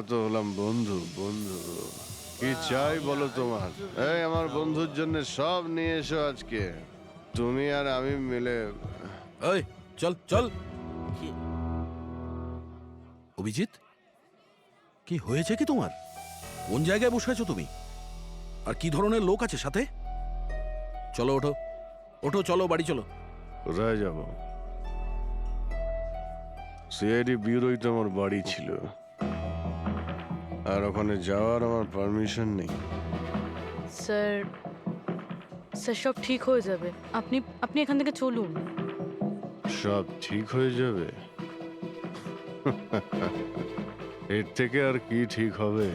তো হলাম বন্ধু বন্ধু। কি চাই বলো তোমার? এই আমার বন্ধুর জন্য সব নিয়ে এসো আজকে, তুমি আর আমি মিলে। এই চল চল। অভিজিৎ, কি হয়েছে কি তোমার? কোন জায়গায় বসে আছো তুমি? আর কি ধরনের লোক আছে সাথে? চলো ওঠো, ওঠো, চলো বাড়ি চলো। কোথায় যাব? সিআইডি ব্যুরোই তো আমার বাড়ি ছিল, আর ওখানে যাওয়ার আমার পারমিশন নেই। স্যার, স্যার সব ঠিক হয়ে যাবে। আপনি আপনি এখান থেকে চলুন। সব ঠিক হয়ে যাবে? এর থেকে আর কি ঠিক হবে?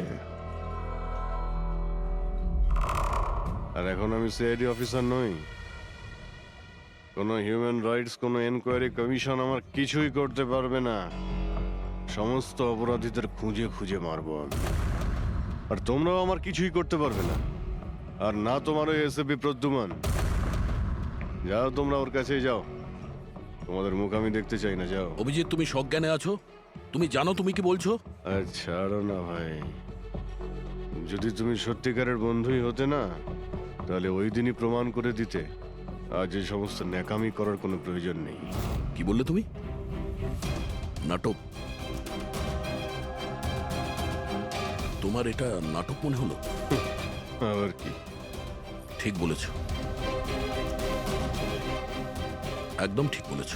আর এখন আমি সিআইডি অফিসার নই। কোনো হিউম্যান রাইটস, কোনো এনকোয়ারি কমিশন আমার কিছুই করতে পারবে না। সমস্ত অপরাধীদের খুঁজে খুঁজে মারবো আমি, আর তোমরাও আমার কিছুই করতে পারবে না। আর না তোমার ওই এসএপি প্রদ্যুমান। যাও তোমরা ওর কাছে যাও, তোমাদের মুখ আমি দেখতে চাই না, যাও। অভিজিৎ, তুমি সজ্ঞানে আছো? তুমি জানো তুমি কি বলছো? আর ছাড়ো না ভাই, যদি তুমি সত্যিকারের বন্ধুই হতে না, তাহলে ওই দিনই প্রমাণ করে দিতে আজ এই সমস্ত ন্যাকামি করার কোনো প্রয়োজন নেই। কি বললে তুমি? নাটক? তোমার এটা নাটক মনে হলো? আবার কি? ঠিক বলেছ, একদম ঠিক বলেছ।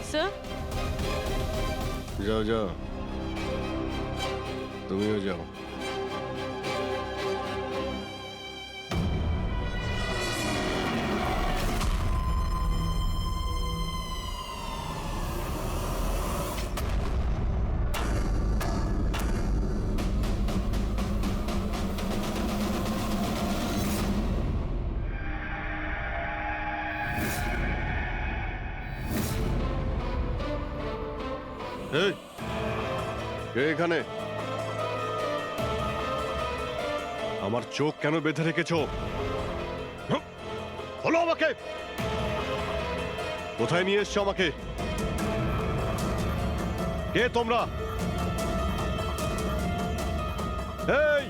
স্যার, যাও যাও, তুমিও যাও। এই, কে এখানে? আমার চোখ কেন বেঁধে রেখেছো? বলো আমাকে, কোথায় নিয়ে এসছো আমাকে? কে তোমরা? এই,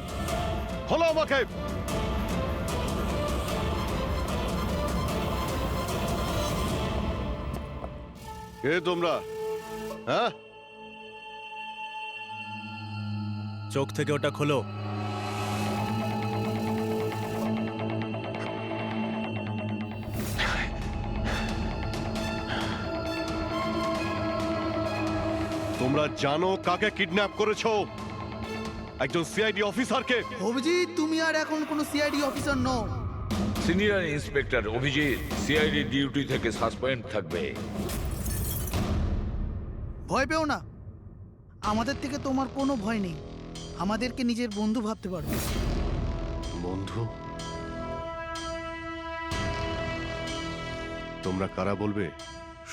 খোলো আমাকে। কে তোমরা? হ্যাঁ, চোখ থেকে ওটা খোলো। তোমরা জানো কাকে কিডন্যাপ করেছো? একজন সিআইডি অফিসারকে। অভিজিৎ, তুমি আর এখন কোনো সিআইডি অফিসার নও। Senior inspector Abhijit CID duty থেকে সাসপেন্ড থাকবে। ভয় পেও না, আমাদের থেকে তোমার কোনো ভয় নেই। আমাদেরকে নিজের বন্ধু ভাবতে পারো। বন্ধু? তোমরা কারা বলবে?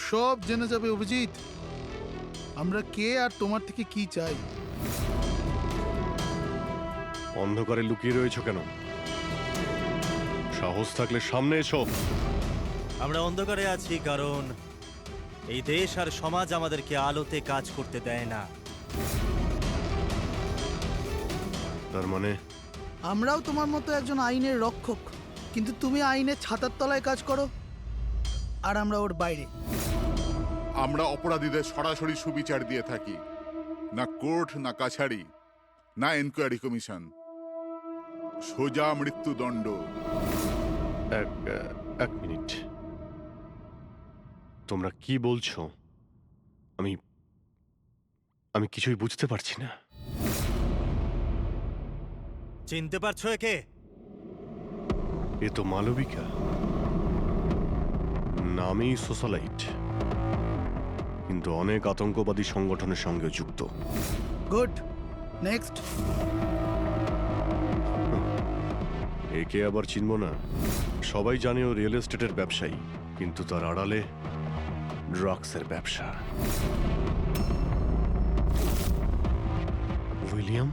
সব জেনে যাবে অভিজিৎ, আমরা কে আর তোমার থেকে কি চাই। অন্ধকারে লুকিয়ে রয়েছো কেন? সাহস থাকলে সামনে এসো। আমরা অন্ধকারে আছি কারণ এই দেশ আর সমাজ আমাদেরকে আলোতে কাজ করতে দেয় না। তার মানে আমরাও তোমার মতো একজন আইনের রক্ষক, কিন্তু তুমি আইনের ছাতার তলায় কাজ করো আর আমরা ওর বাইরে। আমরা অপরাধীদের সরাসরি সুবিচার দিয়ে থাকি, না কোর্ট, না কাছারি, না এনকোয়ারি কমিশন, সোজা মৃত্যুদণ্ড। এক মিনিট, তোমরা কি বলছো? আমি আমি কিছুই বুঝতে পারছি না। চিনতে পারছো একে? এ তো মালবিকা, নামেই সোশ্যালাইট, কিন্তু অনেক আতঙ্কবাদী সংগঠনের সঙ্গে যুক্ত। Good, next. একে আবার চিনব না? সবাই জানে ও রিয়েল এস্টেটের ব্যবসায়ী, কিন্তু তার আড়ালে ড্রাগসের ব্যবসা। উইলিয়াম?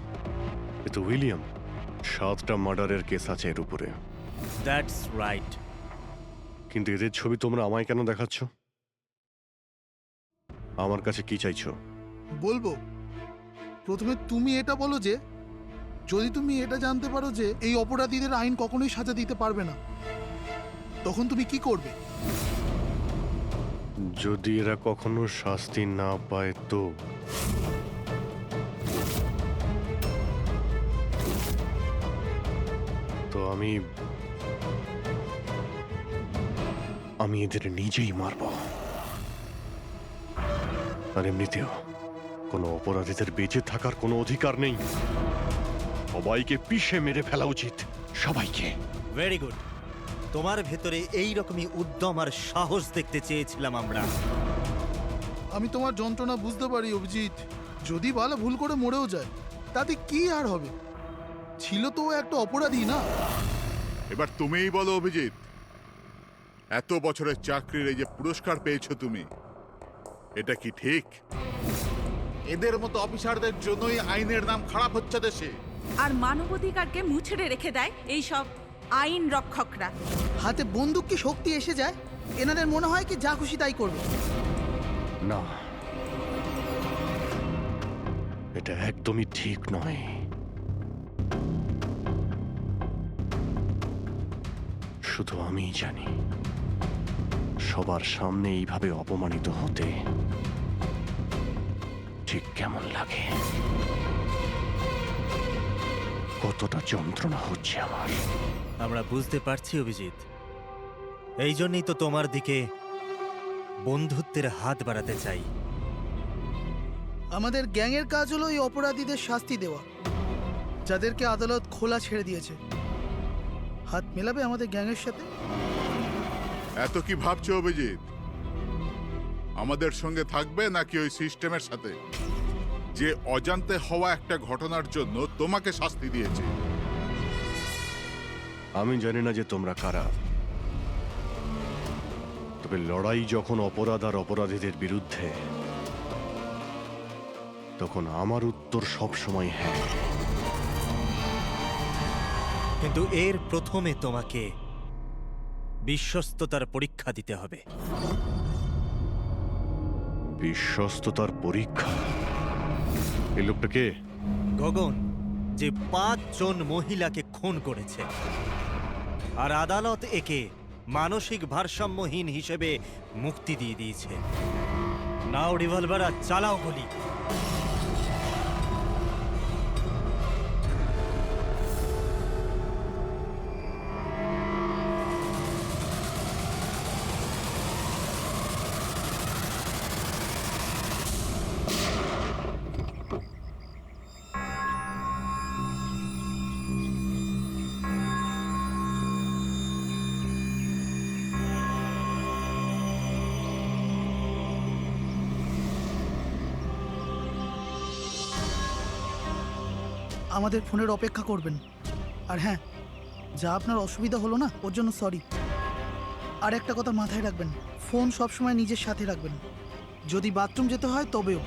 এ তো উইলিয়াম। 7টা মার্ডারের কেস আছে এর উপরে। That's right. কিন্তু এদের ছবি তোমরা আমায় কেন দেখাচ্ছ? আমার কাছে কি চাইছো? বলবো, প্রথমে তুমি এটা বলো যে যদি তুমি এটা জানতে পারো যে এই অপরাধীদের আইন কখনোই সাজা দিতে পারবে না, তখন তুমি কি করবে? যদি এরা কখনো শাস্তি না পায় তো তো আমি এদের নিজেই মারব। আর এমনিতেও কোনো অপরাধীদের বেঁচে থাকার কোনো অধিকার নেই। সবাইকে পিষে মেরে ফেলা উচিত, সবাইকে। Very good. তোমার ভেতরে এই রকমই উদ্যম আর সাহস দেখতে চেয়েছিলাম আমরা। আমি তোমার যন্ত্রণা বুঝতে পারি অভিজিৎ। যদি বালা ভুল করে মরেও যায় তাতে কি আর হবে? ছিল তো ও একটা অপরাধী, না? এবার তুমিই বলো অভিজিৎ, এত বছরের চাকরির এই যে পুরস্কার পেয়েছো তুমি, এটা কি ঠিক? এদের মতো অফিসারদের জন্যই আইনের নাম খারাপ হচ্ছে দেশে। আর মানবাধিকারকে মুছড়ে রেখে দেয় এই সব আইন রক্ষকরা। হাতে বন্দুক কি শক্তি এসে যায়? এনাদের মনে হয় কি যা খুশি তাই করবে। না, এটা একদমই ঠিক নয়। শুধু আমিই জানি সবার সামনে এইভাবে অপমানিত হতে ঠিক কেমন লাগে, কতটা যন্ত্রণা হচ্ছে আমার। আমরা বুঝতে পারছি অভিজিৎ, এই জন্যই তো তোমার দিকে বন্ধুত্বের হাত বাড়াতে চাই। আমাদের গ্যাংয়ের কাজ হলো এই অপরাধীদের শাস্তি দেওয়া, যাদেরকে আদালত খোলা ছেড়ে দিয়েছে। হাত মেলাবে আমাদের গ্যাংয়ের সাথে? এত কি ভাবছো অভিজিৎ? আমাদের সঙ্গে থাকবে নাকি ওই সিস্টেমের সাথে, যে অজান্তে হওয়া একটা ঘটনার জন্য তোমাকে শাস্তি দিয়েছে? আমি জানি না যে তোমরা কারা, তবে লড়াই যখন অপরাধ আর অপরাধীদের বিরুদ্ধে, তখন আমার উত্তর সব সময় হ্যাঁ। কিন্তু এর প্রথমে তোমাকে বিশ্বস্ততার পরীক্ষা দিতে হবে। বিশ্বস্ততার পরীক্ষা? এই লোকটা কে? গগন, যে 5 জন মহিলাকে খুন করেছে, আর আদালত একে মানসিক ভারসাম্যহীন হিসেবে মুক্তি দিয়ে দিয়েছে। নাও রিভলভার আর চালাও গুলি। আমাদের ফোনের অপেক্ষা করবেন। আর হ্যাঁ, যা আপনার অসুবিধা হলো না, ওর জন্য সরি। আর একটা কথা মাথায় রাখবেন, ফোন সবসময় নিজের সাথে রাখবেন। যদি বাথরুম যেতে হয় তবেও।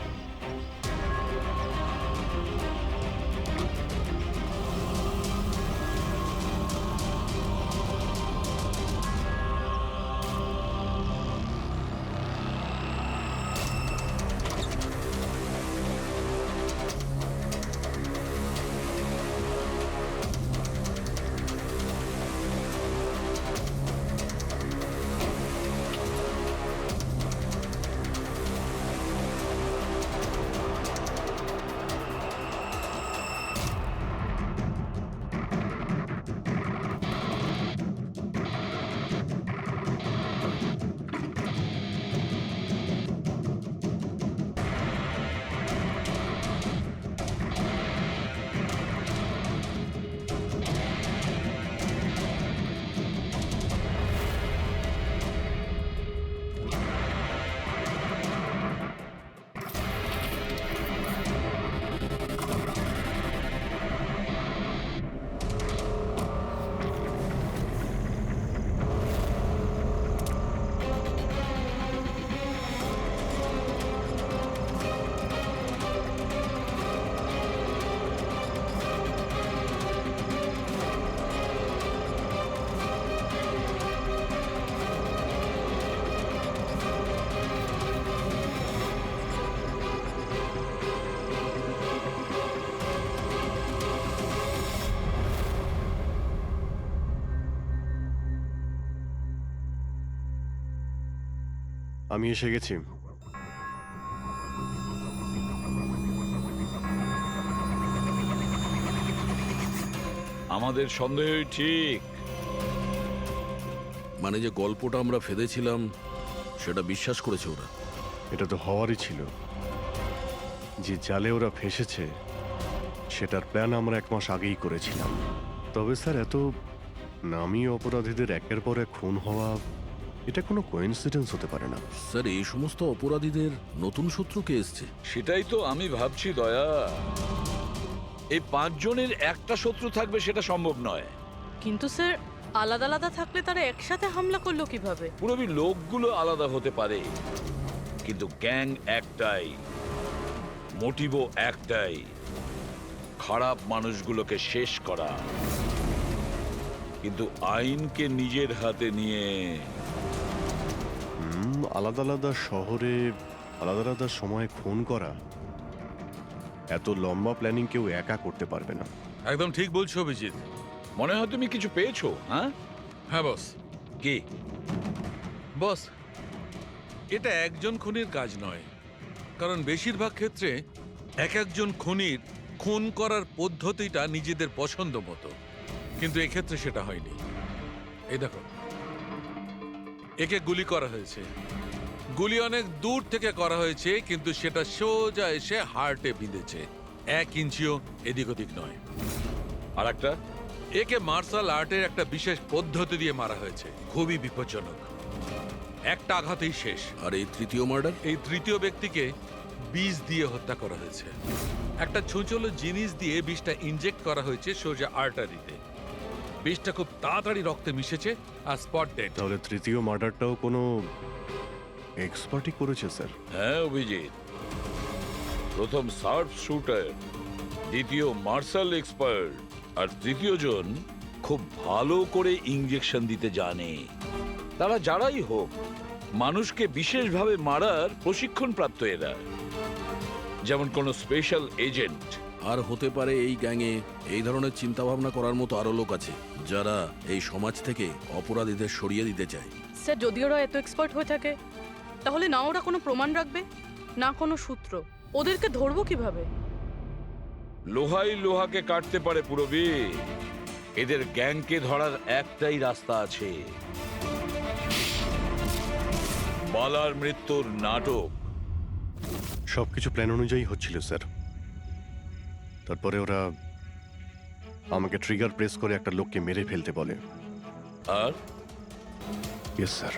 আমি এসে গেছি। আমাদের সন্দেহই ঠিক। মানে যে গল্পটা আমরা ফেদেছিলাম সেটা বিশ্বাস করেছে ওরা। এটা তো হওয়ারই ছিল। যে জালে ওরা ফেসেছে সেটার প্ল্যান আমরা 1 মাস আগেই করেছিলাম। তবে স্যার, এত নামী অপরাধীদের একের পর এক খুন হওয়া, এটা কোনো কোইন্সিডেন্স হতে পারে না। স্যার, এই সমস্ত অপরাধীদের নতুন শত্রু কে এসছে? সেটাই তো আমি ভাবছি দয়া। এই 5 জনের একটা শত্রু থাকবে সেটা সম্ভব নয়। কিন্তু স্যার, আলাদা আলাদা থাকলে তারা একসাথে হামলা করলো কিভাবে? পুরবি লোকগুলো আলাদা হতে পারে, কিন্তু গ্যাং একটাই, মোটিভও একটাই, খারাপ মানুষগুলোকে শেষ করা। কিন্তু আইনকে নিজের হাতে নিয়ে আলাদা আলাদা শহরে আলাদা আলাদা সময়ে খুন করা, এত লম্বা প্ল্যানিং কেউ একা করতে পারবে না। একদম ঠিক বলছো অভিজিৎ। মনে হয় তুমি কিছু পেয়েছো। হ্যাঁ হ্যাঁ বস। কি? বস, এটা একজন খুনির কাজ নয়, কারণ বেশিরভাগ ক্ষেত্রে এক একজন খুনির খুন করার পদ্ধতিটা নিজেদের পছন্দ মতো, কিন্তু এক্ষেত্রে সেটা হয়নি। এই দেখো, একে গুলি করা হয়েছে, গুলি অনেক দূর থেকে করা হয়েছে, কিন্তু সেটা সোজা এসে হার্টে বিঁধেছে, 1 ইঞ্চিও এদিক ওদিক নয়। আর একটা, একে মার্শাল আর্টের একটা বিশেষ পদ্ধতি দিয়ে মারা হয়েছে, খুবই বিপজ্জনক, একটা আঘাতেই শেষ। আর এই তৃতীয় মার্ডার? এই তৃতীয় ব্যক্তিকে বিষ দিয়ে হত্যা করা হয়েছে, একটা ছুঁচলো জিনিস দিয়ে বিষটা ইনজেক্ট করা হয়েছে সোজা আর্টারিতে। বিষটা খুব তাড়াতাড়ি রক্তে মিশেছে আর স্পট ডেড। তাহলে তৃতীয় মার্ডারটাও কোনো এক্সপার্টই করেছে স্যার? হ্যাঁ অভিজিৎ, প্রথম শার্প শুটার, দ্বিতীয় মার্শাল এক্সপার্ট, আর তৃতীয় জন খুব ভালো করে ইঞ্জেকশন দিতে জানে। তারা যারাই হোক, মানুষকে বিশেষভাবে মারার প্রশিক্ষণ প্রাপ্ত এরা, যেমন কোন স্পেশাল এজেন্ট। আর হতে পারে এই গ্যাংয়ে এই ধরনের চিন্তা ভাবনা করার মতো আরো লোক আছে, যারা এই সমাজ থেকে অপরাধীদের সরিয়ে দিতে চায়। স্যার, যদি ওরা এত এক্সপার্ট হয়ে থাকে, তাহলে না ওরা কোনো প্রমাণ রাখবে, না কোনো সূত্র। ওদেরকে ধরবো কিভাবে? লোহাই লোহাকে কাটতে পারে পুরবি। এদের গ্যাংকে ধরার একটাই রাস্তা আছে, বালার মৃত্যুর নাটক। সবকিছু প্ল্যান অনুযায়ী হচ্ছিল স্যার। তারপরে ওরা আমাকে ট্রিগার প্রেস করে একটা লোককে মেরে ফেলতে বলে। আর ইয়েস স্যার।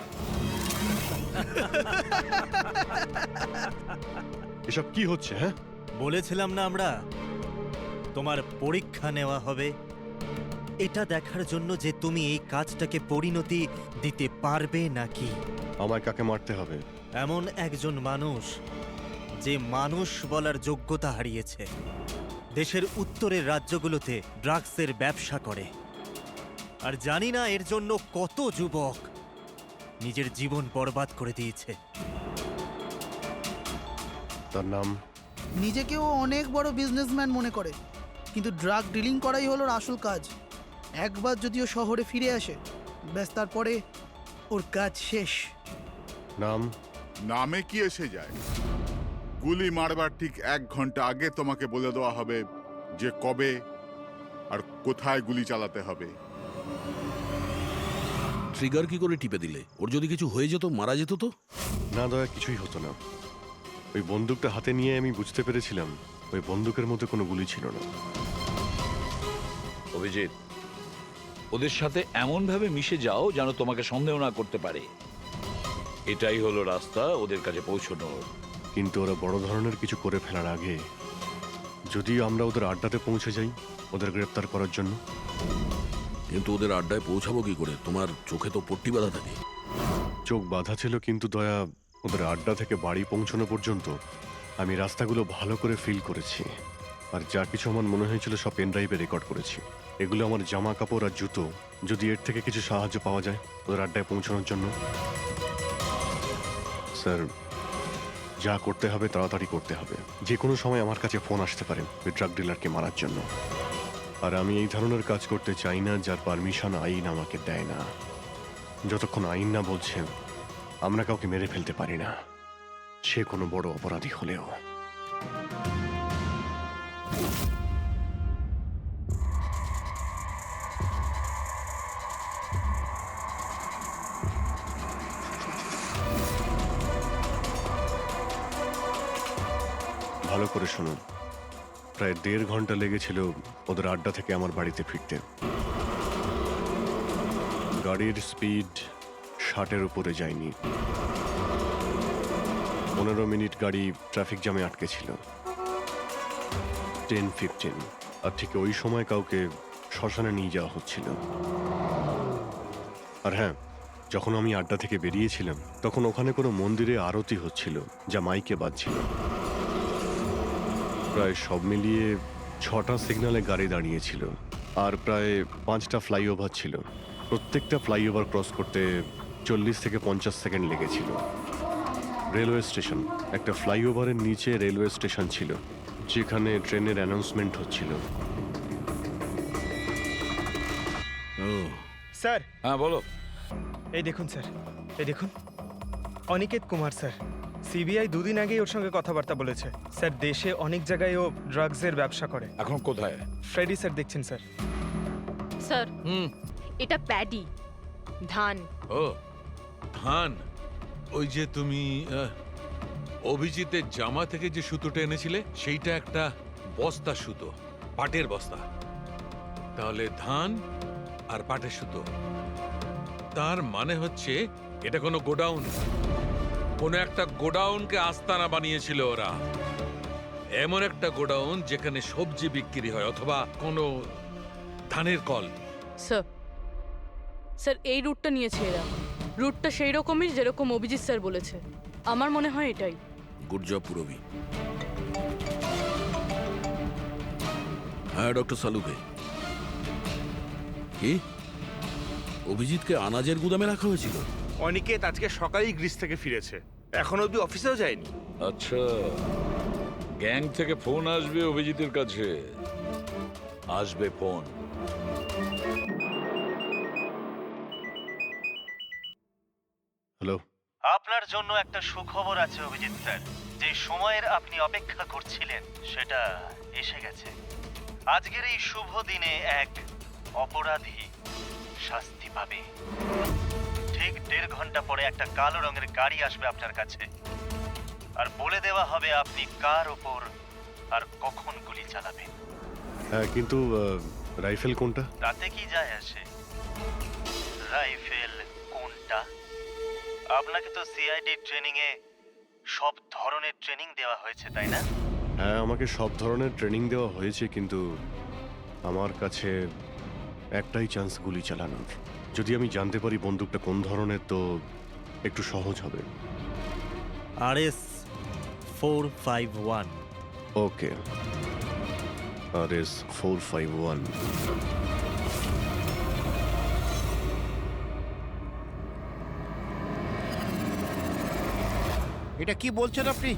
এসব কি হচ্ছে? হ্যাঁ, বলেছিলাম না আমরা, তোমার পরীক্ষা নেওয়া হবে, এটা দেখার জন্য যে তুমি এই কাজটাকে পরিণতি দিতে পারবে নাকি। আমায় কাকে মারতে হবে? এমন একজন মানুষ যে মানুষ বলার যোগ্যতা হারিয়েছে, দেশের উত্তরের রাজ্যগুলোতে ড্রাগসের ব্যবসা করে, আর জানি না এর জন্য কত যুবক নিজের জীবন বরবাদ করে দিয়েছে। তার নাম? নিজেকেও অনেক বড় বিজনেসম্যান মনে করে, কিন্তু ড্রাগ ডিলিং করাই হলো ওর আসল কাজ। একবার যদিও শহরে ফিরে আসে, ব্যাস তারপরে ওর কাজ শেষ। নাম? নামে কি এসে যায়? গুলি মারবার ঠিক 1 ঘন্টা আগে তোমাকে বলে দেওয়া হবে যে কবে আর কোথায় গুলি চালাতে হবে। ট্রিগার কি করে টিপে দিলে? ওর যদি কিছু হয়ে যেত, মারা যেত তো? না দয়া, কিছুই হতো না। ওই বন্দুকটা হাতে নিয়ে আমি বুঝতে পেরেছিলাম ওই বন্দুকের মধ্যে কোনো গুলি ছিল না। অভিজিৎ, ওদের সাথে এমন ভাবে মিশে যাও যেন তোমাকে সন্দেহ না করতে পারে। এটাই হলো রাস্তা ওদের কাছে পৌঁছানোর। কিন্তু ওরা বড় ধরনের কিছু করে ফেলার আগে যদিও আমরা ওদের আড্ডাতে পৌঁছে যাই ওদের গ্রেপ্তার করার জন্য। কিন্তু ওদের আড্ডায় পৌঁছাবো কি করে? তোমার চোখে তো পট্টি বাঁধা থাকে। চোখ বাঁধা ছিল, কিন্তু দয়া, ওদের আড্ডা থেকে বাড়ি পৌঁছানো পর্যন্ত আমি রাস্তাগুলো ভালো করে ফিল করেছি। আর যা কিছু আমার মনে হয়েছিল সব পেন ড্রাইভে রেকর্ড করেছি। এগুলো আমার জামা কাপড় আর জুতো। যদি এর থেকে কিছু সাহায্য পাওয়া যায় ওদের আড্ডায় পৌঁছানোর জন্য। স্যার, যা করতে হবে তাড়াতাড়ি করতে হবে। যে কোনো সময় আমার কাছে ফোন আসতে পারে ওই ড্রাগ ডিলারকে মারার জন্য। আর আমি এই ধরনের কাজ করতে চাই না যার পারমিশন আইন আমাকে দেয় না। যতক্ষণ আইন না বলছে আমরা কাউকে মেরে ফেলতে পারি না, সে কোনো বড় অপরাধী হলেও। ভালো করে শুনুন, প্রায় 1.5 ঘন্টা লেগেছিল ওদের আড্ডা থেকে আমার বাড়িতে ফিরতে। গাড়ির স্পিড 60-এর উপরে যায়নি। 15 মিনিট গাড়ি ট্রাফিক জ্যামে আটকে ছিল। 10-15, আর ঠিক ওই সময় কাউকে শ্মশানে নিয়ে যাওয়া হচ্ছিল। আর হ্যাঁ, যখন আমি আড্ডা থেকে বেরিয়েছিলাম তখন ওখানে কোনো মন্দিরে আরতি হচ্ছিল, যা মাইকে বাজছিল। প্রায় সব মিলিয়ে 6টা সিগন্যালে গাড়ি দাঁড়িয়েছিল, আর প্রায় 5টা ফ্লাইওভার ছিল। প্রত্যেকটা ফ্লাইওভার ক্রস করতে 40 থেকে 50 সেকেন্ড লেগেছিল। রেলওয়ে স্টেশন, একটা ফ্লাইওভারের নিচে রেলওয়ে স্টেশন ছিল, যেখানে ট্রেনের অ্যানাউন্সমেন্ট হচ্ছিল। ও, স্যার হ্যাঁ বলো। এই দেখুন স্যার, এই দেখুন, অনিকেত কুমার স্যার। সিবিআই 2 দিন আগেই ওর সঙ্গে কথাবার্তা বলেছে। স্যার, দেশে অনেক জায়গায় ও ড্রাগসের ব্যবসা করে। এখন কোথায়? ফ্রেডি স্যার দেখছেন স্যার। স্যার, হুম। এটা প্যাডি, ধান। ও, ধান। ওই যে তুমি অভিজিতের জামা থেকে যে সুতোটা এনেছিলে, সেইটা একটা বস্তা সুতো, পাটের বস্তা। তাহলে ধান আর পাটের সুতো, তার মানে হচ্ছে এটা কোনো গোডাউন, কোনো একটা গোডাউনকে আস্তানা বানিয়েছিল ওরা। এমন একটা গোডাউন যেখানে সবজি বিক্রি হয়, অথবা কোনো ধানের কল। স্যার, স্যার এই রুটটা নিয়েছে এরা। রুটটা সেই রকমই যেরকম অভিজিৎ স্যার বলেছে। আমার মনে হয় এটাই। গুড জব পুরবি। হ্যাঁ ডক্টর সালুকে, কি অভিজিৎকে আনাজের গুদামে রাখা হয়েছিল? অনিকেত আজকে সকালেই গ্রিস থেকে ফিরেছে, এখনো অব্দি অফিসেও যায়নি। আচ্ছা, গ্যাং থেকে ফোন আসবে অভিজিতের কাছে, আসবে ফোন। হ্যালো, আপনার জন্য একটা সুখবর আছে অভিজিৎ স্যার। যে সময়ের আপনি অপেক্ষা করছিলেন সেটা এসে গেছে। আজকের এই শুভ দিনে এক অপরাধী শাস্তি পাবে। ঠিক 1.5 ঘন্টা পরে একটা কালো রঙের গাড়ি আসবে আপনার কাছে, আর বলে দেওয়া হবে আপনি কার ওপর আর কখন গুলি চালাবেন। হ্যাঁ, কিন্তু রাইফেল কোনটা? তাতে কি যায় আসে রাইফেল কোনটা? আপনাকে তো সিআইডি ট্রেনিং এ সব ধরনের ট্রেনিং দেওয়া হয়েছে, তাই না? হ্যাঁ, আমাকে সব ধরনের ট্রেনিং দেওয়া হয়েছে, কিন্তু আমার কাছে একটাই চান্স গুলি চালানোর। যদি আমি জানতে পারি বন্দুকটা কোন ধরনের, তো একটু সহজ হবে। RS 451। ওকে, RS 451। এটা কি বলছেন আপনি?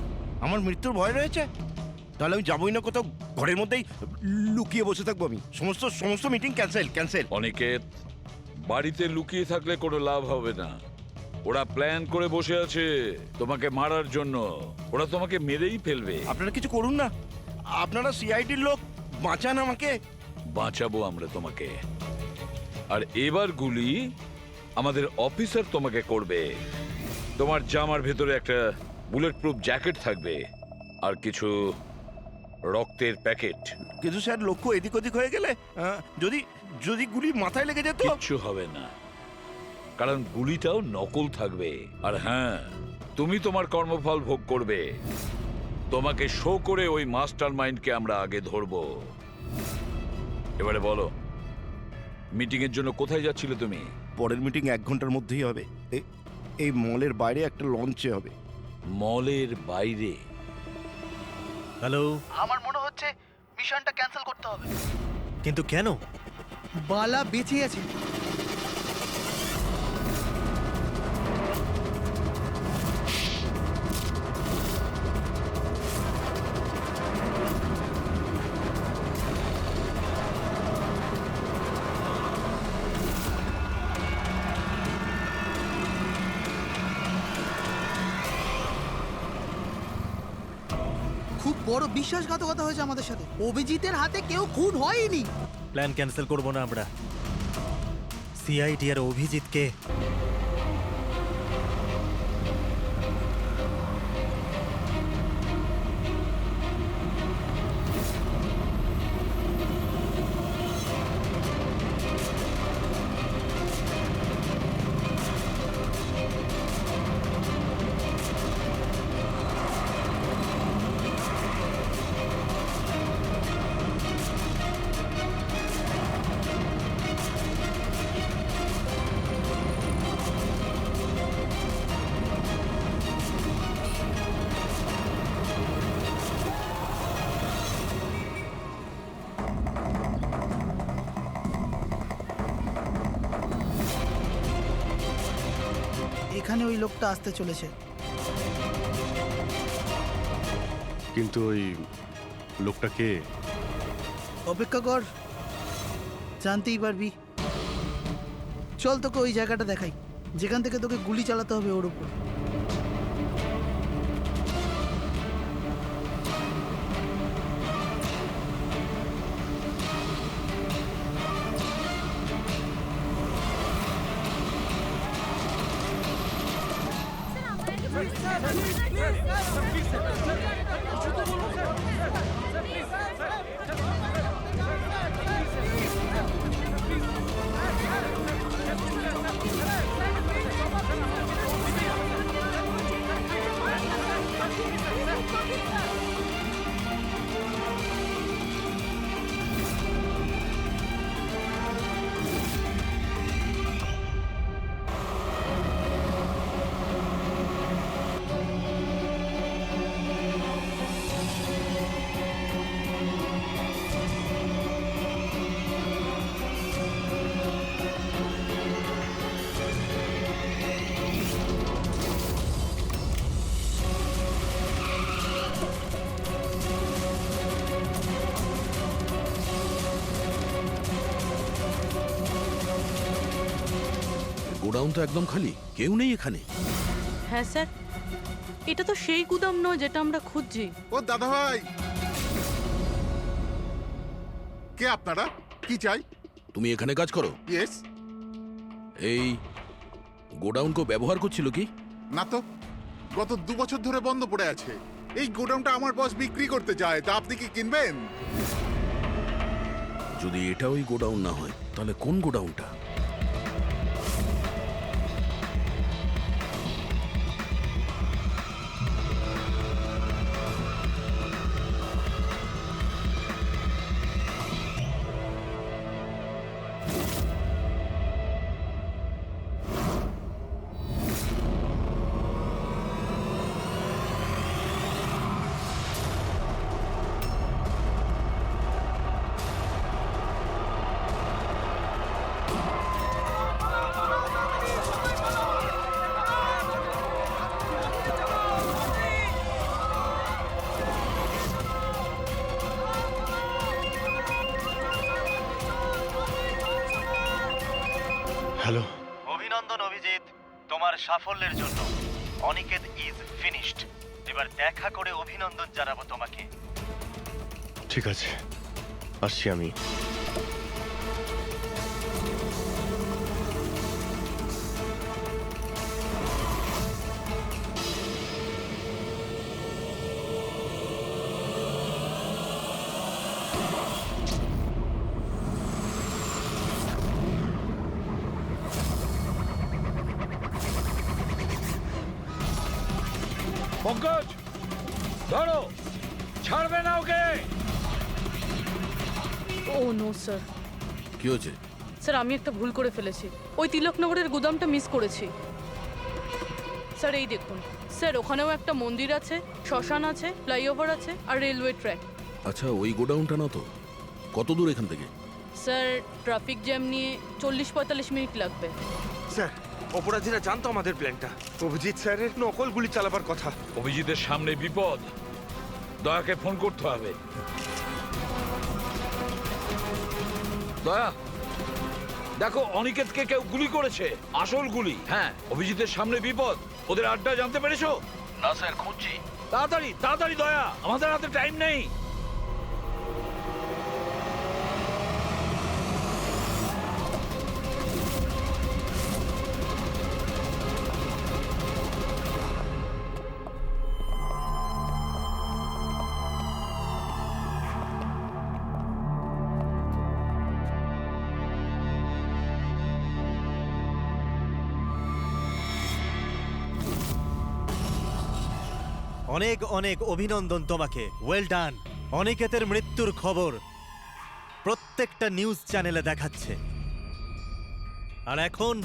আমার মৃত্যুর ভয় রয়েছে? তাহলে আমি যাবই না কোথাও, ঘরের মধ্যেই লুকিয়ে বসে থাকবো আমি। সমস্ত মিটিং ক্যান্সেল। অনিকেত, বাড়িতে লুকিয়ে থাকলে কোনো লাভ হবে না। ওরা প্ল্যান করে বসে আছে তোমাকে মারার জন্য। ওরা তোমাকে মেরেই ফেলবে। আপনারা কিছু করুন না, আপনারা সিআইডির লোক, বাঁচান আমাকে। বাঁচাবো আমরা তোমাকে। আর এবার গুলি আমাদের অফিসার তোমাকে করবে। তোমার জামার ভেতরে একটা বুলেট প্রুফ জ্যাকেট থাকবে, আর কিছু রক্তের প্যাকেট। কিন্তু স্যার, লক্ষ্য এদিক ওদিক হয়ে গেলে, যদি যদি গুলি মাথায় লেগে যেত? কিচ্ছু হবে না, কারণ গুলিটাও নকল থাকবে। আর হ্যাঁ, তুমি তোমার কর্মফল ভোগ করবে। তোমাকে শো করে ওই মাস্টার মাইন্ডকে আমরা আগে ধরবো। এবারে বলো, মিটিং এর জন্য কোথায় যাচ্ছিলে তুমি? পরের মিটিং 1 ঘন্টার মধ্যেই হবে। এই মলের বাইরে একটা লঞ্চে হবে। মলের বাইরে? হ্যালো, আমার মনে হচ্ছে মিশনটা ক্যান্সেল করতে হবে। কিন্তু কেন? বালা বেঁচে আছে। বড় বিশ্বাসঘাতকতা হয়েছে আমাদের সাথে। অভিজিতের হাতে কেউ খুন হয়নি। প্ল্যান ক্যান্সেল করবো না আমরা। সিআইডি আর অভিজিৎকে এখানে ওই লোকটা আসতে চলেছে। কিন্তু ওই লোকটা কে? অপেক্ষা কর, জানতেই পারবি। চল তোকে ওই জায়গাটা দেখাই যেখান থেকে তোকে গুলি চালাতে হবে ওর উপর। গোডাউন তো একদম খালি, কেউ নেই এখানে। হ্যাঁ স্যার, এটা তো সেই গুদাম নয় যেটা আমরা খুঁজছি। ও দাদা ভাই, কে আপনারা? কি চাই? তুমি এখানে কাজ করো? ইয়েস। এই গোডাউনকে ব্যবহার করছিল কি? না তো, গত 2 বছর ধরে বন্ধ পড়ে আছে। এই গোডাউনটা আমার বস বিক্রি করতে চায়, তা আপনি কি কিনবেন? যদি এটা ওই গোডাউন না হয় তাহলে কোন গোডাউনটা? হ্যালো। অভিনন্দন অভিজিৎ, তোমার সাফল্যের জন্য। Aniket is finished. এবার দেখা করে অভিনন্দন জানাবো তোমাকে। ঠিক আছে, আসছি আমি। পঙ্কজ, ধরো, ছাড়বে না ওকে। ও নো স্যার। কি হয়েছে? স্যার আমি একটা ভুল করে ফেলেছি। ওই তিলকনগরের গুদামটা মিস করেছি। স্যার এই দেখুন স্যার, ওখানেও একটা মন্দির আছে, শ্মশান আছে, ফ্লাইওভার আছে আর রেলওয়ে ট্র্যাক। আচ্ছা, ওই গোডাউনটা না তো? কত দূর এখান থেকে? স্যার ট্রাফিক জ্যাম নিয়ে 40-45 মিনিট লাগবে। স্যার, অপরাধীরা জানতো আমাদের প্ল্যানটা। অভিজিৎ স্যারের নকল গুলি চালাবার কথা। অভিজিতের সামনে বিপদ, দয়াকে ফোন করতে হবে। দয়া, দেখো অনিকেতকে কেউ গুলি করেছে, আসল গুলি। হ্যাঁ, অভিজিতের সামনে বিপদ। ওদের আড্ডা জানতে পেরেছো? না স্যার, খুঁজছি। তাড়াতাড়ি তাড়াতাড়ি দয়া, আমাদের হাতে টাইম নেই। অনেক অনেক অভিনন্দন তোমাকে, ওয়েল ডান। অনিকেতের মৃত্যুর খবর প্রত্যেকটা নিউজ চ্যানেলে দেখাচ্ছে, আর এখন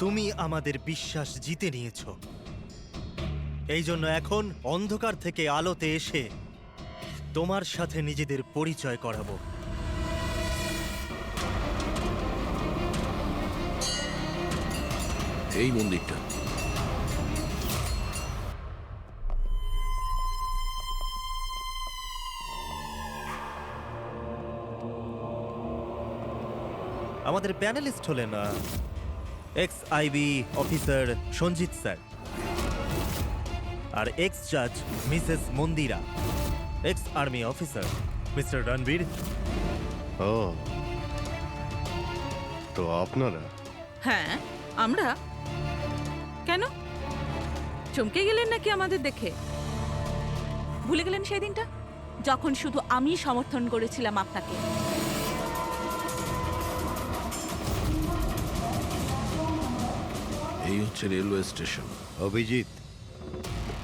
তুমি আমাদের বিশ্বাস জিতে নিয়েছো। এই জন্য এখন অন্ধকার থেকে আলোতে এসে তোমার সাথে নিজেদের পরিচয় করাবো। এই মন্দিরটা আমাদের প্যানেলিস্ট হলেন ex IB officer Sanjit sir, আর এক্স জাজ Mrs Mandira, ex army officer Mister Ranbir. ও, তো আপনারা? হ্যাঁ, আমরা। কেন চমকে গেলেন নাকি আমাদের দেখে? ভুলে গেলেন সেই দিনটা যখন শুধু আমি সমর্থন করেছিলাম আপনাকে? এই হচ্ছে রেলওয়ে স্টেশন। অভিজিৎ,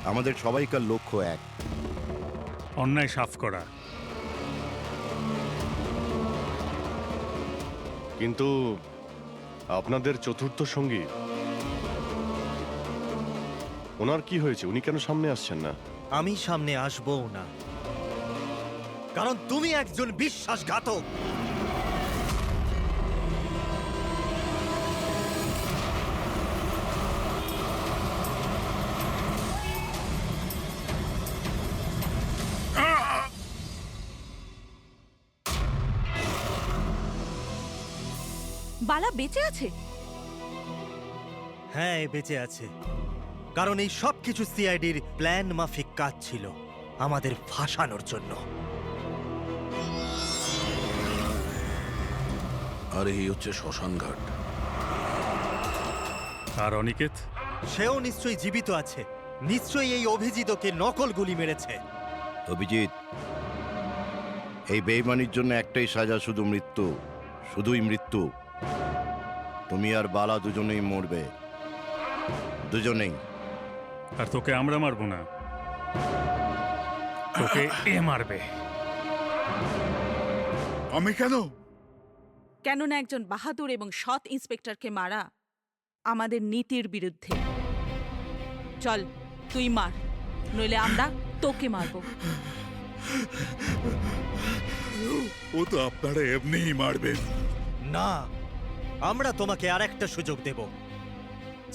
আমাদের সবাইকার লক্ষ্য এক, অন্যায় সাফ করা। কিন্তু আপনাদের চতুর্থ সঙ্গী, ওনার কি হয়েছে? উনি কেন সামনে আসছেন না? আমি সামনে আসবো না, কারণ তুমি একজন বিশ্বাসঘাতক। বালা বেঁচে আছে? হ্যাঁ, এ বেঁচে আছে, কারণ এই সব কিছু সিআইডির প্ল্যান মাফিক কাজ ছিল আমাদের ফাঁসানোর জন্য। আর এই হচ্ছে শ্মশান ঘাট। আর অনিকেত? সেও নিশ্চয়ই জীবিত আছে, নিশ্চয়ই এই অভিজিৎকে নকল গুলি মেরেছে। অভিজিৎ, এই বেইমানির জন্য একটাই সাজা, শুধু মৃত্যু, শুধুই মৃত্যু। তুমি আর বালা দুজনেই মরবে, দুজনেই। আর তোকে আমরা মারবো না, তোকে এ মারবে। আমি কেন? কেননা একজন বাহাদুর এবং সৎ ইন্সপেক্টরকে মারা আমাদের নীতির বিরুদ্ধে। চল তুই মার, নইলে আমরা তোকে মারবো। ও তো আপনারা এমনিই মারবেন। না, আমরা তোমাকে আরেকটা সুযোগ দেব।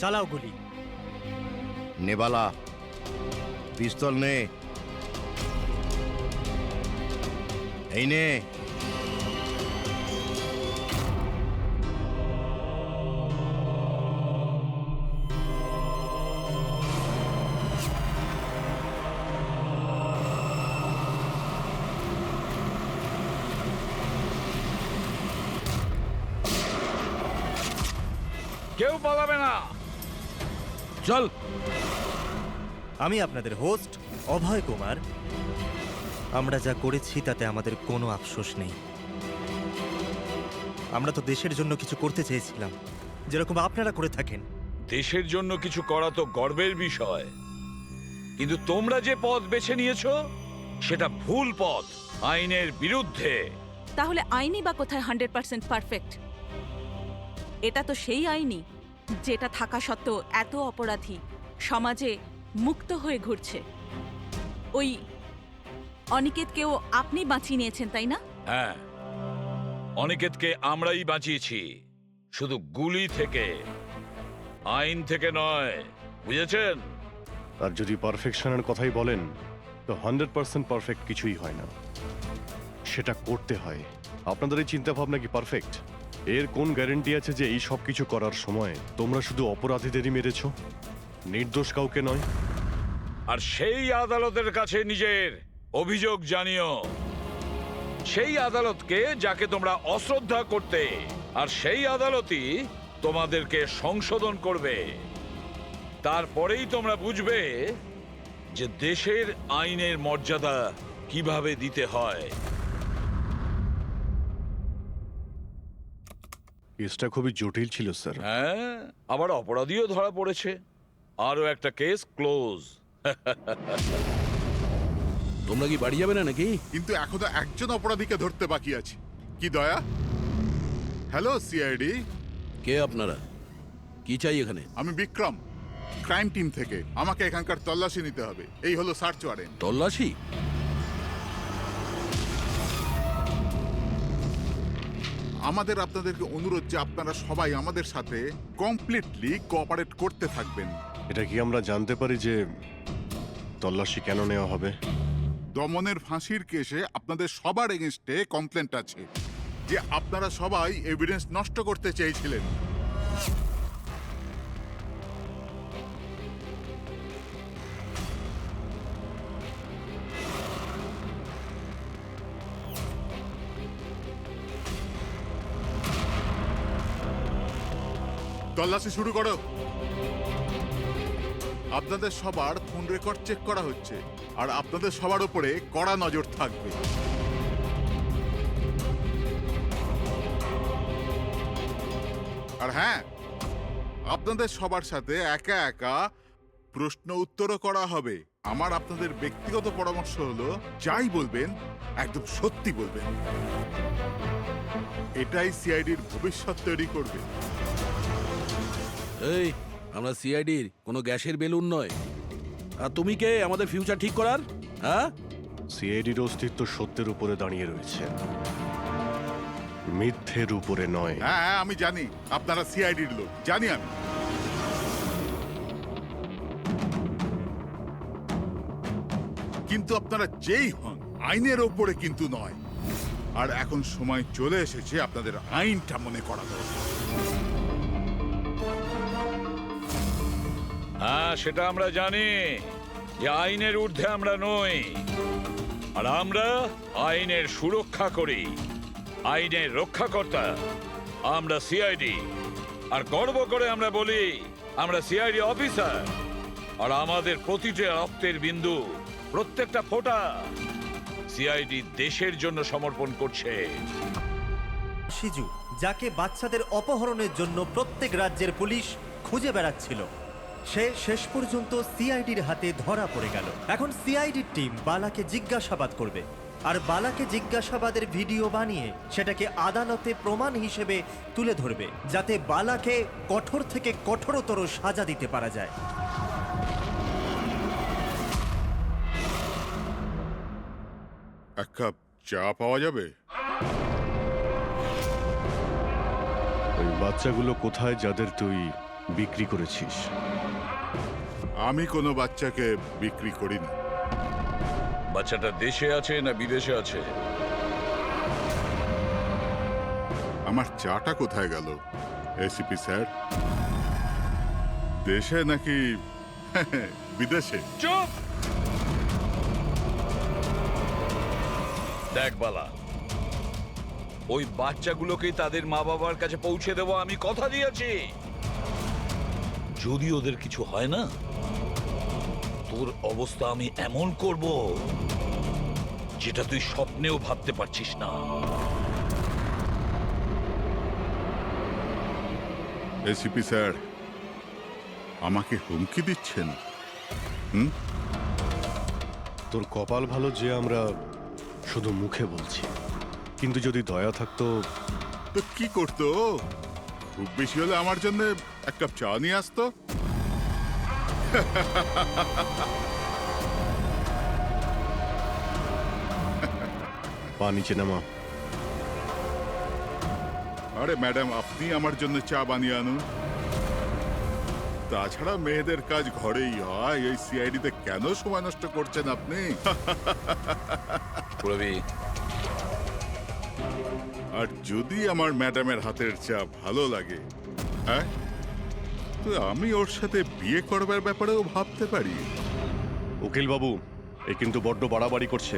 চালাও গুলি। নেবালা, পিস্তল নে। এই নে। কেউ পালাবে না, চল। আমি আপনাদের হোস্ট অভয় কুমার। আমরা যা করেছি তাতে আমাদের কোনো আফসোস নেই। আমরা তো দেশের জন্য কিছু করতে চেয়েছিলাম, যেরকম আপনারা করে থাকেন। দেশের জন্য কিছু করা তো গর্বের বিষয়, কিন্তু তোমরা যে পথ বেছে নিয়েছো সেটা ভুল পথ, আইনের বিরুদ্ধে। তাহলে আইনই বা কোথায় 100% পারফেক্ট? এটা তো সেই আইনই যেটা থাকা সত্ত্বেও এত অপরাধী সমাজে মুক্ত হয়ে ঘুরছে। ওই অনিকেতকেও আপনি বাঁচিয়ে নিয়েছেন, তাই না? হ্যাঁ, অনিকেতকে আমরাই বাঁচিয়েছি, শুধু গুলি থেকে, আইন থেকে নয়, বুঝেছেন? আর যদি পারফেকশনের কথাই বলেন, তো 100% পারফেক্ট কিছুই হয় না, সেটা করতে হয়। আপনাদের এই চিন্তা ভাবনা কি পারফেক্ট? এর কোন গ্যারান্টি আছে যে এই সব কিছু করার সময় তোমরা শুধু অপরাধীদেরই মেরেছো, নির্দোষ কাউকে নয়? আর সেই আদালতের কাছে নিজের অভিযোগ জানিও। সেই আদালতকে যাকে তোমরা অশ্রদ্ধা করতে, আর সেই আদালতই তোমাদেরকে সংশোধন করবে। তারপরেই তোমরা বুঝবে যে দেশের আইনের মর্যাদা কিভাবে দিতে হয়। কেসটা খুবই জটিল ছিল স্যার। হ্যাঁ, আবার অপরাধীও ধরা পড়েছে। আরো একটা কেস ক্লোজ। তোমরা কি বাড়ি যাবে না নাকি? কিন্তু এখনো একজন অপরাধীকে ধরতে বাকি আছে। কি দয়া? হ্যালো সিআইডি, কে আপনারা? কি চাই এখানে? আমি বিক্রম, ক্রাইম টিম থেকে। আমাকে এখানকার তল্লাশি নিতে হবে। এই হলো সার্চ ওয়ারেন্ট। তল্লাশি? আমাদের আপনাদেরকে অনুরোধ যে আপনারা সবাই আমাদের সাথে কমপ্লিটলি কোঅপারেট করতে থাকবেন। এটা কি আমরা জানতে পারি যে তল্লাশি কেন নেওয়া হবে? দমনের ফাঁসির কেসে আপনাদের সবার এগেনস্টে কমপ্লেন্ট আছে যে আপনারা সবাই এভিডেন্স নষ্ট করতে চেয়েছিলেন। তল্লাশি শুরু করো। আপনাদের সবার ফোন রেকর্ড চেক করা হচ্ছে, আর আপনাদের সবার উপরে কড়া নজর থাকবে। আর হ্যাঁ, আপনাদের সবার সাথে একা একা প্রশ্ন উত্তরও করা হবে। আমার আপনাদের ব্যক্তিগত পরামর্শ হলো, যাই বলবেন একদম সত্যি বলবেন। এটাই সিআইডির ভবিষ্যৎ তৈরি করবে। এই, আমরা সিআইডির কোনো গ্যাসের বেলুন নয়। আর তুমি কে আমাদের ফিউচার ঠিক করার? হ্যাঁ, সিআইডির অস্তিত্ব সত্যের উপরে দাঁড়িয়ে রয়েছে, মিথ্যের উপরে নয়। হ্যাঁ হ্যাঁ, আমি জানি আপনারা সিআইডির লোক, জানি আমি। কিন্তু আপনারা যেই হন, আইনের ওপরে কিন্তু নয়। আর এখন সময় চলে এসেছে আপনাদের আইনটা মনে করা দরকার। হ্যাঁ, সেটা আমরা জানি যে আইনের ঊর্ধ্বে আমরা নই, আর আমরা আইনের সুরক্ষা করি। আইনের রক্ষাকর্তা আমরা সিআইডি, আর গর্ব করে আমরা বলি আমরা সিআইডি অফিসার। আর আমাদের প্রতিটা রক্তের বিন্দু, প্রত্যেকটা ফোঁটা সিআইডি দেশের জন্য সমর্পণ করছে। শিজু, যাকে বাচ্চাদের অপহরণের জন্য প্রত্যেক রাজ্যের পুলিশ খুঁজে বেড়াচ্ছিল, সে শেষ পর্যন্ত সিআইডির হাতে ধরা পড়ে গেল। এখন সিআইডির টিম বালাকে জিজ্ঞাসাবাদ করবে, আর বালাকে জিজ্ঞাসাবাদের ভিডিও বানিয়ে সেটাকে আদালতে প্রমাণ হিসেবে তুলে ধরবে, যাতে বালাকে কঠোর থেকে কঠোরতর সাজা দিতে পারা যায়। এক কাপ চা পাওয়া যাবে? ওই বাচ্চাগুলো কোথায় যাদের তুই বিক্রি করেছিস? আমি কোনো বাচ্চাকে বিক্রি করিনি। বাচ্চাটা দেশে আছে না বিদেশে আছে? আমার চাটা কোথায় গেল এসিপি স্যার? দেশে নাকি বিদেশে? চুপ! দেখ বালা, ওই বাচ্চাগুলোকেই তাদের মা বাবার কাছে পৌঁছে দেবো, আমি কথা দিয়েছি। যদি ওদের কিছু হয় না, তোর অবস্থা আমি এমন করব যেটা তুই স্বপ্নেও ভাবতে পারছিস না। এসিপি স্যার, আমাকে হুমকি দিচ্ছেন? তোর কপাল ভালো যে আমরা শুধু মুখে বলছি, কিন্তু যদি দয়া থাকতো তো কি করতো? খুব বেশি হলে আমার জন্য এক কাপ চা নিয়ে আসতো। পা নিচে নামা। আরে ম্যাডাম, আপনি আমার জন্য চা বানিয়ে আনুন। তাছাড়া মেয়েদের কাজ ঘরেই হয়, এই সিআইডিতে কেন সময় নষ্ট করছেন আপনি? আর যদি আমার ম্যাডামের হাতের চা ভালো লাগে, হ্যাঁ, তো আমি ওর সাথে বিয়ে করবার ব্যাপারেও ভাবতে পারি। উকিল বাবু এ কিন্তু বড্ড বাড়াবাড়ি করছে।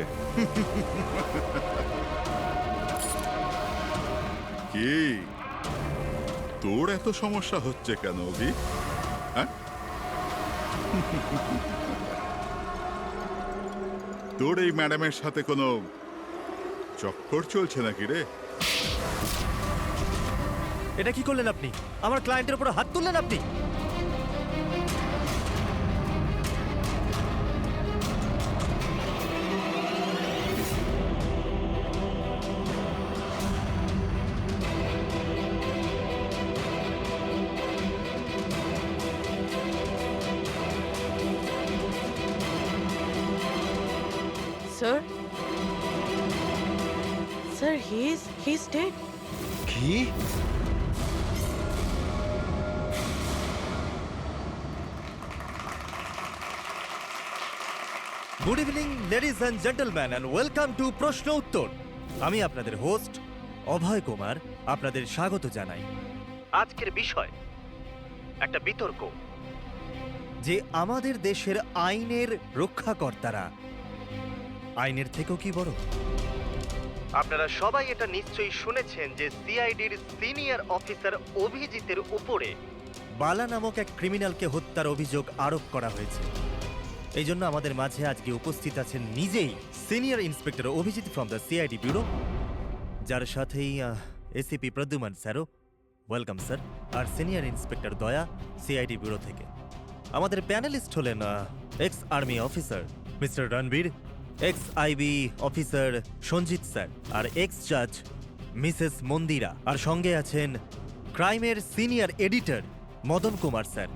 কি তোর এত সমস্যা হচ্ছে কেন অভি? হ্যাঁ? তোর এই ম্যাডামের সাথে কোনো চক্কর চলছে নাকি রে? এটা কি করলেন আপনি? আমার ক্লায়েন্টের উপর হাত তুললেন আপনি? Sir sir he is dead. কি? Good evening ladies and gentleman and welcome to প্রশ্ন উত্তর। আমি আপনাদের হোস্ট অভয় কুমার আপনাদের স্বাগত জানাই। আজকের বিষয় একটা বিতর্ক যে আমাদের দেশের আইনের রক্ষাকর্তারা আইনের থেকেও কি বড়। আপনারা সবাই এটা নিশ্চয়ই শুনেছেন যে সিআইডির সিনিয়র অফিসার অভিজিতের উপরে বালা নামক এক ক্রিমিনালকে হত্যার অভিযোগ আরোপ করা হয়েছে। এই জন্য আমাদের মাঝে আজকে উপস্থিত আছেন নিজেই senior inspector Abhijit from the CID bureau, যার সাথেই এসিপি প্রদ্যুমান স্যারও, ওয়েলকাম স্যার, আর senior inspector Daya CID bureau থেকে। আমাদের প্যানেলিস্ট হলেন ex army officer Mister Ranbir, ex IB officer Sanjit sir, আর এক্স জাজ মিসেস মন্দিরা, আর সঙ্গে আছেন ক্রাইমের senior editor Madan Kumar sir,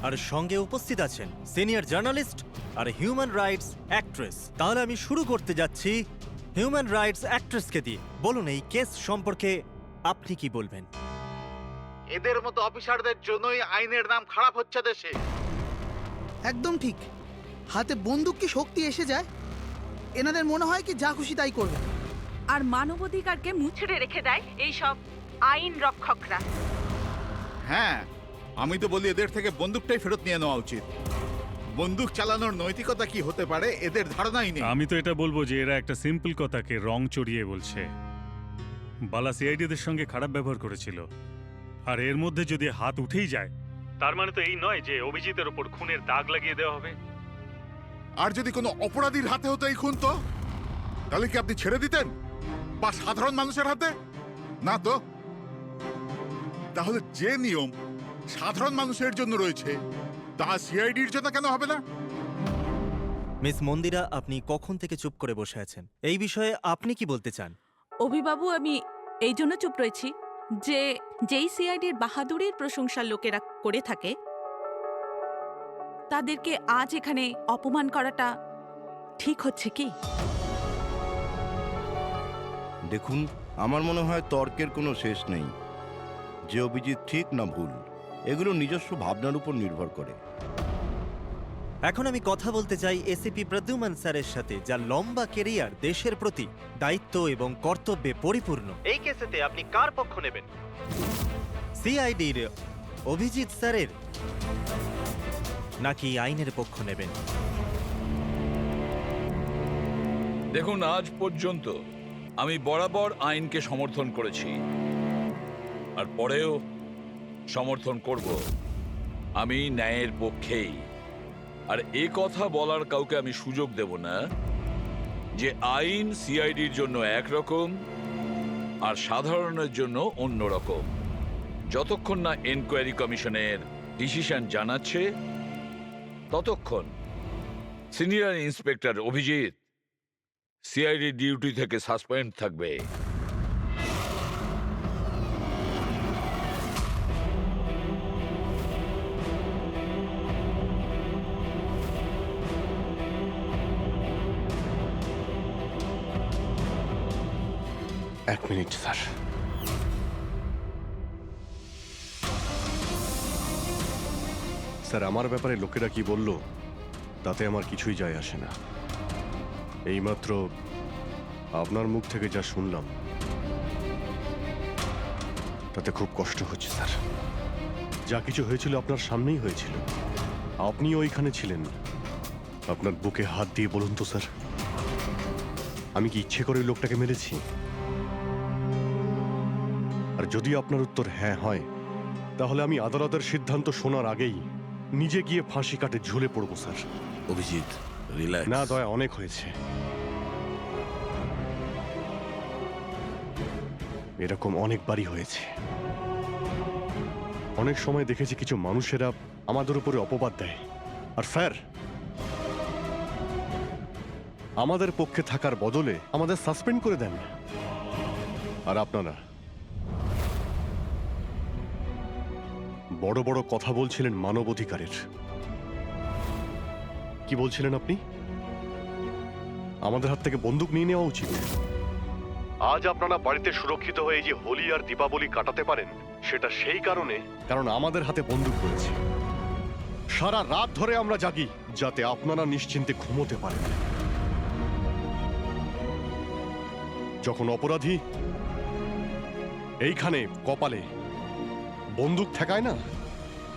আর সঙ্গে উপস্থিত আছেন সিনিয়র জার্নালিস্ট আর হিউম্যান রাইটস অ্যাক্ট্রেস। তাহলে আমি শুরু করতে যাচ্ছি হিউম্যান রাইটস অ্যাক্ট্রেসকে দিয়ে। বলুন এই কেস সম্পর্কে আপনি কি বলবেন? এদের মতো অফিসারদের জন্যই আইনের নাম খারাপ হচ্ছে দেশে। একদম ঠিক। হাতে বন্দুক কি শক্তি এসে যায়? এনাদের মনে হয় কি যা খুশি তাই করবে। আর মানবাধিকারকে মুচড়ে রেখে দেয় এই সব আইন রক্ষকরা। হ্যাঁ, আমি তো বলি এদের থেকে বন্দুকটাই ফেরত নিয়ে নেওয়া উচিত। বন্দুক চালানোর নৈতিকতা কি হতে পারে এদের ধারণাই নেই। আমি তো এটা বলবো যে এরা একটা সিম্পল কথাকে রং চড়িয়ে বলছে। বালা সিআইডিদের সঙ্গে খারাপ ব্যবহার করেছিল, আর এর মধ্যে যদি হাত উঠেই যায় তার মানে তো এই নয় যে অভিজিতের ওপর খুনের দাগ লাগিয়ে দেওয়া হবে। আর যদি কোনো অপরাধীর হাতে হতো এই খুন, তো তাহলে কি আপনি ছেড়ে দিতেন? বা সাধারণ মানুষের হাতে? না তো। তাহলে যে নিয়ম সাধারণ মানুষের জন্য রয়েছে তা সিআইডির জন্য কেন হবে না? মিস মন্দিরা, আপনি কখন থেকে চুপ করে বসে আছেন? এই বিষয়ে আপনি কি বলতে চান? অভিবাবু, আমি এই জন্য চুপ রয়েছি যে যেই সিআইডির বাহাদুরির প্রশংসা লোকেরা করে থাকে তাদেরকে আজ এখানে অপমান করাটা ঠিক হচ্ছে কি? দেখুন, আমার মনে হয় তর্কের কোনো শেষ নেই। যে অভিজিৎ ঠিক না ভুল, এগুলো নিজস্ব ভাবনার উপর নির্ভর করে। এখন আমি কথা বলতে চাই এসিপি প্রদ্যুমান স্যারের সাথে, যার লম্বা কেরিয়ার দেশের প্রতি দায়িত্ব এবং কর্তব্যে পরিপূর্ণ। এই কেসেতে আপনি কার পক্ষ নেবেন? সিআইডির অভিজিৎ স্যারের নাকি আইনের পক্ষ নেবেন? দেখুন, আজ পর্যন্ত আমি বরাবর আইনকে সমর্থন করেছি, আর পরেও সমর্থন করব। আমি ন্যায়ের পক্ষেই। আর এ কথা বলার কাউকে আমি সুযোগ দেব না যে আইন সিআইডির জন্য একরকম আর সাধারণের জন্য অন্যরকম। যতক্ষণ না এনকোয়ারি কমিশনের ডিসিশন জানাচ্ছে ততক্ষণ senior inspector Abhijit CID duty থেকে সাসপেন্ড থাকবে। এক মিনিট স্যার। স্যার, আমার ব্যাপারে লোকেরা কি বলল তাতে আমার কিছুই যায় আসে না। এইমাত্র আপনার মুখ থেকে যা শুনলাম তাতে খুব কষ্ট হচ্ছে স্যার। যা কিছু হয়েছিল আপনার সামনেই হয়েছিল, আপনি ওইখানে ছিলেন। আপনার বুকে হাত দিয়ে বলুন তো স্যার, আমি কি ইচ্ছে করে ওই লোকটাকে মেরেছি? আর যদি আপনার উত্তর হ্যাঁ হয়, তাহলে আমি আদালতের সিদ্ধান্ত শোনার আগেই নিজে গিয়ে ফাঁসি কাটে ঝুলে পড়বো স্যার। অভিজিৎ রিল্যাক্স। না দয়া, অনেক হয়েছে। এরকম অনেকবারই হয়েছে। অনেক সময় দেখেছি কিছু মানুষেরা আমাদের উপরে অপবাদ দেয়, আর স্যার আমাদের পক্ষে থাকার বদলে আমাদের সাসপেন্ড করে দেন। আর আপনারা বড় বড় কথা বলছিলেন মানবাধিকারের। কি বলছিলেন আপনি? আমাদের হাত থেকে বন্দুক নিয়ে নেওয়া উচিত। আজ আপনারা বাড়িতে সুরক্ষিত হয়ে যে হোলি আর দীপাবলি কাটাতে পারেন, সেটা সেই কারণে কারণ আমাদের হাতে বন্দুক রয়েছে। সারা রাত ধরে আমরা জাগি যাতে আপনারা নিশ্চিন্তে ঘুমোতে পারেন। যখন অপরাধী এইখানে কপালে বন্দুক ঠেকায় না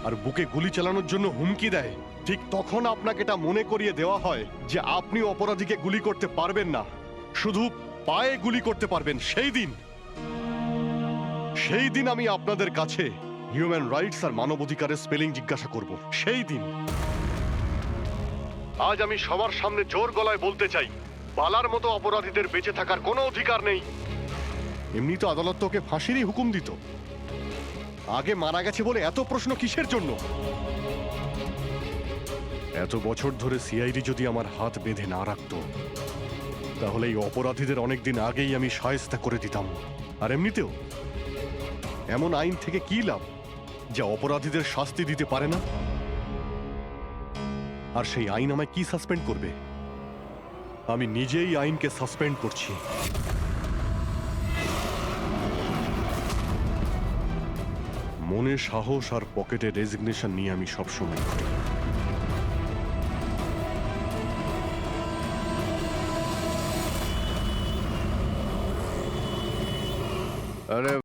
আর বুকে গুলি চালানোর জন্য হুমকি দেয়, ঠিক তখন আপনাকে এটা মনে করিয়ে দেওয়া হয় যে আপনি অপরাধীকে গুলি করতে পারবেন না, শুধু পায়ে গুলি করতে পারবেন। সেই দিন আমি আপনাদের কাছে হিউম্যান রাইটস আর মানবাধিকারের স্পেলিং জিজ্ঞাসা করব। সেই দিন। আজ আমি সবার সামনে জোর গলায় বলতে চাই, বালার মতো অপরাধীদের বেঁচে থাকার কোনো অধিকার নেই। এমনি তো আদালত তোকে ফাঁসিরই হুকুম দিত। আগে মারা গেছে বলে এত প্রশ্ন কিসের জন্য? এত বছর ধরে সিআইডি যদি আমার হাত বেঁধে না রাখতো, তাহলে এই অপরাধীদের অনেকদিন আগেই আমি শায়েস্তা করে দিতাম। আর এমনিতেও এমন আইন থেকে কি লাভ যা অপরাধীদের শাস্তি দিতে পারে না? আর সেই আইন আমায় কি সাসপেন্ড করবে? আমি নিজেই আইনকে সাসপেন্ড করছি। মনে সাহস আর পকেটে রেজিগনেশন নিয়ে আমি সবসময় ঘুরি। আরে